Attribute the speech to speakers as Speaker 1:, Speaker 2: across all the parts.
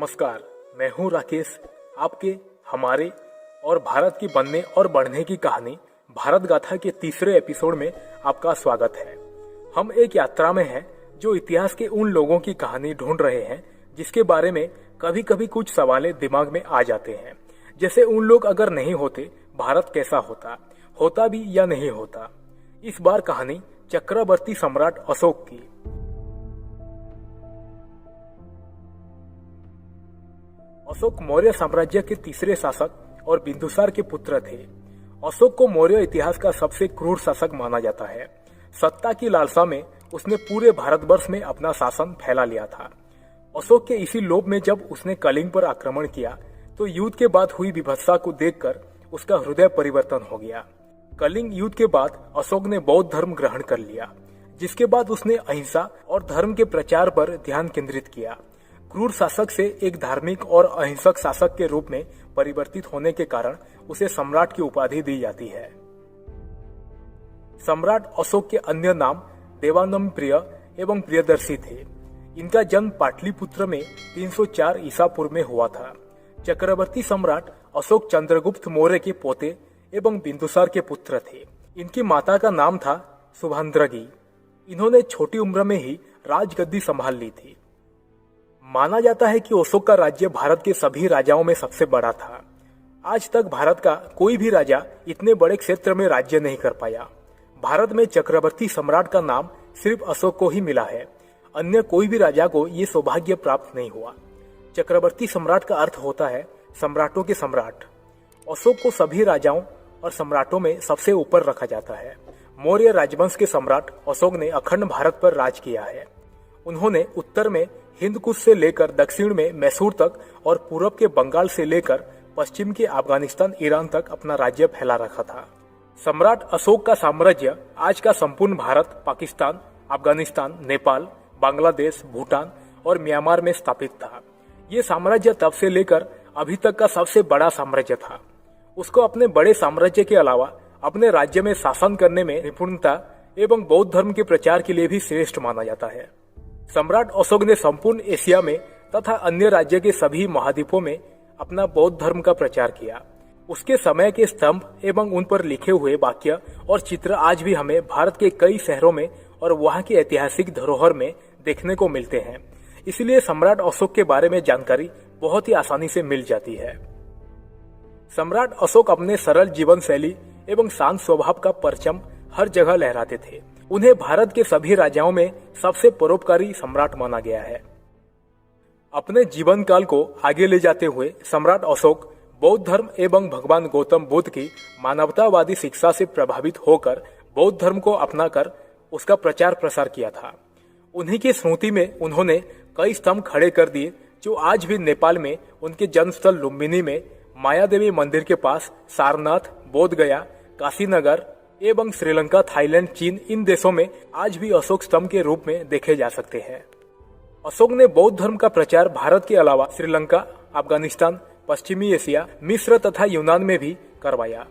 Speaker 1: नमस्कार, मैं हूं राकेश। आपके, हमारे और भारत की बनने और बढ़ने की कहानी भारत गाथा के तीसरे एपिसोड में आपका स्वागत है। हम एक यात्रा में हैं जो इतिहास के उन लोगों की कहानी ढूंढ रहे हैं जिसके बारे में कभी कभी कुछ सवालें दिमाग में आ जाते हैं, जैसे उन लोग अगर नहीं होते भारत कैसा होता भी या नहीं होता। इस बार कहानी चक्रवर्ती सम्राट अशोक की। अशोक मौर्य साम्राज्य के तीसरे शासक और बिंदुसार के पुत्र थे। अशोक को मौर्य इतिहास का सबसे क्रूर शासक माना जाता है। सत्ता की लालसा में उसने पूरे भारतवर्ष में अपना शासन फैला लिया था। अशोक के इसी लोभ में जब उसने कलिंग पर आक्रमण किया तो युद्ध के बाद हुई विभत्सा को देखकर उसका हृदय परिवर्तन हो गया। कलिंग युद्ध के बाद अशोक ने बौद्ध धर्म ग्रहण कर लिया, जिसके बाद उसने अहिंसा और धर्म के प्रचार पर ध्यान केंद्रित किया। क्रूर शासक से एक धार्मिक और अहिंसक शासक के रूप में परिवर्तित होने के कारण उसे सम्राट की उपाधि दी जाती है। सम्राट अशोक के अन्य नाम देवानंद एवं प्रियदर्शी थे। इनका जन्म पाटलिपुत्र में 304 ईसा पूर्व में हुआ था। चक्रवर्ती सम्राट अशोक चंद्रगुप्त मौर्य के पोते एवं बिंदुसार के पुत्र थे। इनकी माता का नाम था सुभाद्रगी। इन्होंने छोटी उम्र में ही राजगद्दी संभाल ली थी। माना जाता है कि अशोक का राज्य भारत के सभी राजाओं में सबसे बड़ा था। आज तक भारत का कोई भी राजा इतने बड़े क्षेत्र में राज्य नहीं कर पाया। भारत में चक्रवर्ती सम्राट का नाम सिर्फ अशोक को ही मिला है। अन्य कोई भी राजा को ये सौभाग्य प्राप्त नहीं हुआ। चक्रवर्ती सम्राट का अर्थ होता है सम्राटों के सम्राट। अशोक को सभी राजाओं और सम्राटों में सबसे ऊपर रखा जाता है। मौर्य राजवंश के सम्राट अशोक ने अखंड भारत पर राज किया है। उन्होंने उत्तर में हिंदकुश से लेकर दक्षिण में मैसूर तक और पूरब के बंगाल से लेकर पश्चिम के अफगानिस्तान, ईरान तक अपना राज्य फैला रखा था। सम्राट अशोक का साम्राज्य आज का संपूर्ण भारत, पाकिस्तान, अफगानिस्तान, नेपाल, बांग्लादेश, भूटान और म्यांमार में स्थापित था। ये साम्राज्य तब से लेकर अभी तक का सबसे बड़ा साम्राज्य था। उसको अपने बड़े साम्राज्य के अलावा अपने राज्य में शासन करने में निपुणता एवं बौद्ध धर्म के प्रचार के लिए भी श्रेष्ठ माना जाता है। सम्राट अशोक ने संपूर्ण एशिया में तथा अन्य राज्य के सभी महाद्वीपों में अपना बौद्ध धर्म का प्रचार किया। उसके समय के स्तंभ एवं उन पर लिखे हुए वाक्य और चित्र आज भी हमें भारत के कई शहरों में और वहां की ऐतिहासिक धरोहर में देखने को मिलते हैं। इसलिए सम्राट अशोक के बारे में जानकारी बहुत ही आसानी से मिल जाती है। सम्राट अशोक अपने सरल जीवन शैली एवं शांत स्वभाव का परचम हर जगह लहराते थे। उन्हें भारत के सभी राजाओं में सबसे परोपकारी सम्राट माना गया है। अपने जीवन काल को आगे ले जाते हुए सम्राट अशोक बौद्ध धर्म एवं भगवान गौतम बुद्ध की मानवतावादी शिक्षा से प्रभावित होकर बौद्ध धर्म को अपनाकर उसका प्रचार प्रसार किया था। उन्हीं की स्मृति में उन्होंने कई स्तंभ खड़े कर दिए जो आज भी नेपाल में उनके जन्मस्थल लुम्बिनी में माया देवी मंदिर के पास, सारनाथ, बोधगया, काशीनगर एवं श्रीलंका, थाईलैंड, चीन, इन देशों में आज भी अशोक स्तंभ के रूप में देखे जा सकते हैं। अशोक ने बौद्ध धर्म का प्रचार भारत के अलावा श्रीलंका, अफगानिस्तान, पश्चिमी एशिया, मिस्र तथा यूनान में भी करवाया।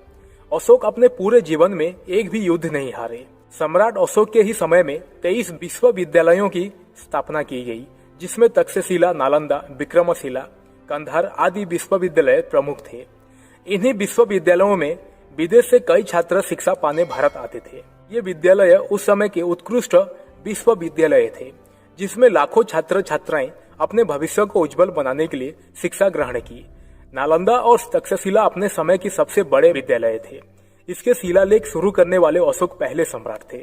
Speaker 1: अशोक अपने पूरे जीवन में एक भी युद्ध नहीं हारे। सम्राट अशोक के ही समय में 23 विश्वविद्यालयों की स्थापना की गई, जिसमें तक्षशिला, नालंदा, विक्रमशिला, कंधार आदि विश्वविद्यालय प्रमुख थे। इन्हीं विश्वविद्यालयों में विदेश से कई छात्र शिक्षा पाने भारत आते थे। ये विद्यालय उस समय के उत्कृष्ट विश्वविद्यालय थे, जिसमें लाखों छात्र छात्राएं अपने भविष्य को उज्जवल बनाने के लिए शिक्षा ग्रहण की। नालंदा और तक्षशिला अपने समय के सबसे बड़े विद्यालय थे। इसके शिलालेख शुरू करने वाले अशोक पहले सम्राट थे।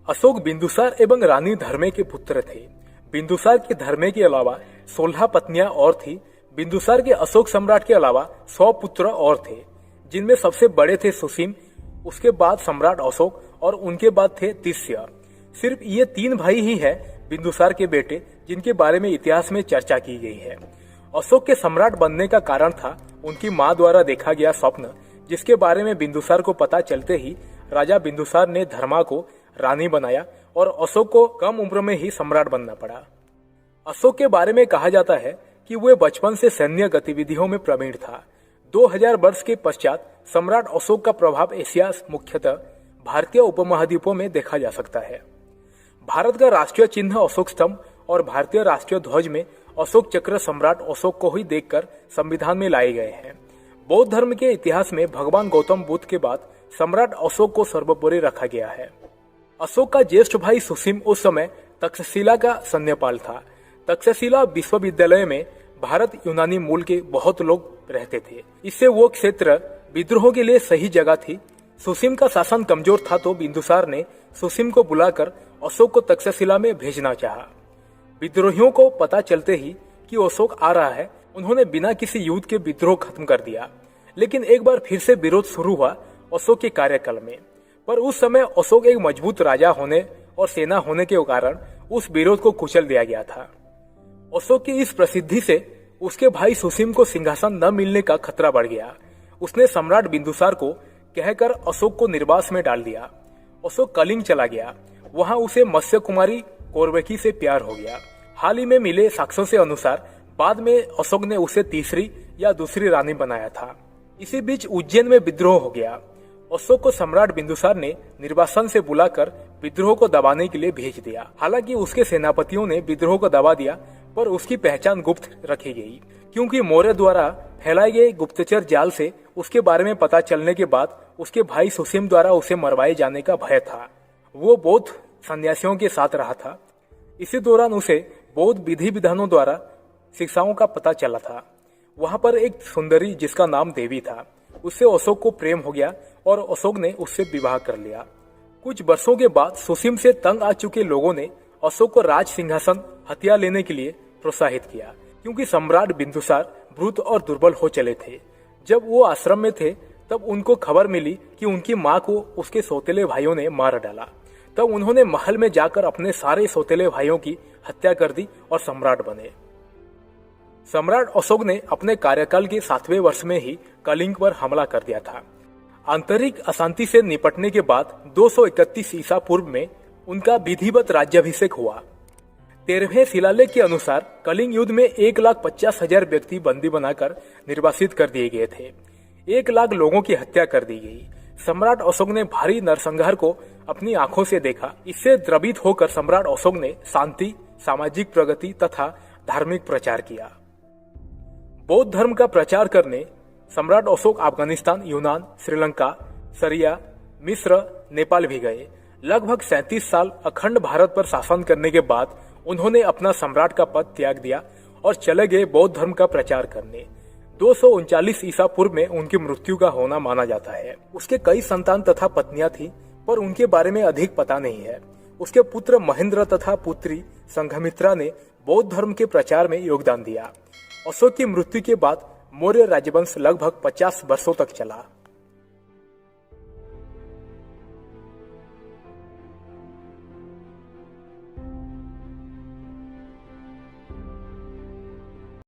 Speaker 1: अशोक बिंदुसार एवं रानी धर्मे के पुत्र थे। बिंदुसार के धर्मे के अलावा 16 पत्नियां और थी। बिंदुसार के अशोक सम्राट के अलावा 100 पुत्र और थे, जिनमें सबसे बड़े थे सुसीम, उसके बाद सम्राट अशोक और उनके बाद थे तिष्य। सिर्फ ये 3 भाई ही हैं बिंदुसार के बेटे जिनके बारे में इतिहास में चर्चा की गई है। अशोक के सम्राट बनने का कारण था उनकी मां द्वारा देखा गया स्वप्न, जिसके बारे में बिंदुसार को पता चलते ही राजा बिंदुसार ने धर्मा को रानी बनाया और अशोक को कम उम्र में ही सम्राट बनना पड़ा। अशोक के बारे में कहा जाता है कि वह बचपन से सैन्य गतिविधियों में प्रवीण था। 2000 वर्ष के पश्चात सम्राट अशोक का प्रभाव एशिया, मुख्यतः भारतीय उपमहाद्वीपों में देखा जा सकता है। भारत का राष्ट्रीय चिन्ह अशोक स्तंभ और भारतीय राष्ट्रीय ध्वज में अशोक चक्र सम्राट अशोक को ही देखकर संविधान में लाए गए हैं। बौद्ध धर्म के इतिहास में भगवान गौतम बुद्ध के बाद सम्राट अशोक को सर्वोपरि रखा गया है। अशोक का ज्येष्ठ भाई सुसीम उस समय तक्षशिला का सैन्यपाल था। तक्षशिला विश्वविद्यालय में भारत यूनानी मूल के बहुत लोग रहते थे, इससे वो क्षेत्र विद्रोह के लिए सही जगह थी। सुसीम का शासन कमजोर था तो बिंदुसार ने सुसीम को बुलाकर अशोक को तक्षशिला में भेजना चाहा। विद्रोहियों को पता चलते ही कि अशोक आ रहा है, उन्होंने बिना किसी युद्ध के विद्रोह खत्म कर दिया। लेकिन एक बार फिर से विरोध शुरू हुआ अशोक के कार्यकाल में, पर उस समय अशोक एक मजबूत राजा होने और सेना होने के कारण उस विरोध को कुचल दिया गया था। अशोक की इस प्रसिद्धि से उसके भाई सुसीम को सिंहासन न मिलने का खतरा बढ़ गया। उसने सम्राट बिंदुसार को कहकर अशोक को निर्वास में डाल दिया। अशोक कलिंग चला गया, वहां उसे मत्स्य कुमारी कौरवकी से प्यार हो गया। हाल ही में मिले साक्ष्यों से अनुसार बाद में अशोक ने उसे तीसरी या दूसरी रानी बनाया था। इसी बीच उज्जैन में विद्रोह हो गया। अशोक को सम्राट बिंदुसार ने निर्वासन से बुलाकर विद्रोह को दबाने के लिए भेज दिया। हालांकि उसके सेनापतियों ने विद्रोह को दबा दिया, पर उसकी पहचान गुप्त रखी गई, क्योंकि मौर्य द्वारा फैलाए गए गुप्तचर जाल से उसके बारे में पता चलने के बाद उसके भाई सुसीम द्वारा उसे मरवाए जाने का भय था। वो बौद्ध सन्यासियों के साथ रहा था। इसी दौरान उसे बौद्ध विधि विधानों द्वारा शिक्षाओं का पता चला था। वहां पर एक सुंदरी जिसका नाम देवी था, उससे अशोक को प्रेम हो गया और अशोक ने उससे विवाह कर लिया। कुछ वर्षों के बाद सुसीम से तंग आ चुके लोगों ने अशोक को राज सिंहासन हथिया लेने के लिए प्रोत्साहित किया, क्योंकि सम्राट बिंदुसार वृद्ध और दुर्बल हो चले थे। जब वो आश्रम में थे तब उनको खबर मिली कि उनकी माँ को उसके सौतेले भाइयों ने मार डाला। तब उन्होंने महल में जाकर अपने सारे सौतेले भाइयों की हत्या कर दी और सम्राट बने। सम्राट अशोक ने अपने कार्यकाल के 7वें वर्ष में ही कलिंग पर हमला कर दिया था। आंतरिक अशांति से निपटने के बाद 231 ईसा पूर्व में उनका विधिवत राज्याभिषेक हुआ। 13वें शिलालेख के अनुसार कलिंग युद्ध में 1,50,000 व्यक्ति बंदी बनाकर निर्वासित कर दिए गए थे। 1 लाख लोगों की हत्या कर दी गई। सम्राट अशोक ने भारी नरसंहार को अपनी आंखों से देखा। इससे द्रवित होकर सम्राट अशोक ने शांति, सामाजिक प्रगति तथा धार्मिक प्रचार किया। बौद्ध धर्म का प्रचार करने सम्राट अशोक अफगानिस्तान, यूनान, श्रीलंका, सीरिया, मिस्र, नेपाल भी गए। लगभग 37 साल अखंड भारत पर शासन करने के बाद उन्होंने अपना सम्राट का पद त्याग दिया और चले गए बौद्ध धर्म का प्रचार करने। 239 ईसा पूर्व में उनकी मृत्यु का होना माना जाता है। उसके कई संतान तथा पत्नियां थीं, पर उनके बारे में अधिक पता नहीं है। उसके पुत्र महेंद्र तथा पुत्री संघमित्रा ने बौद्ध धर्म के प्रचार में योगदान दिया। अशोक की मृत्यु के बाद मौर्य राजवंश लगभग 50 वर्षों तक चला।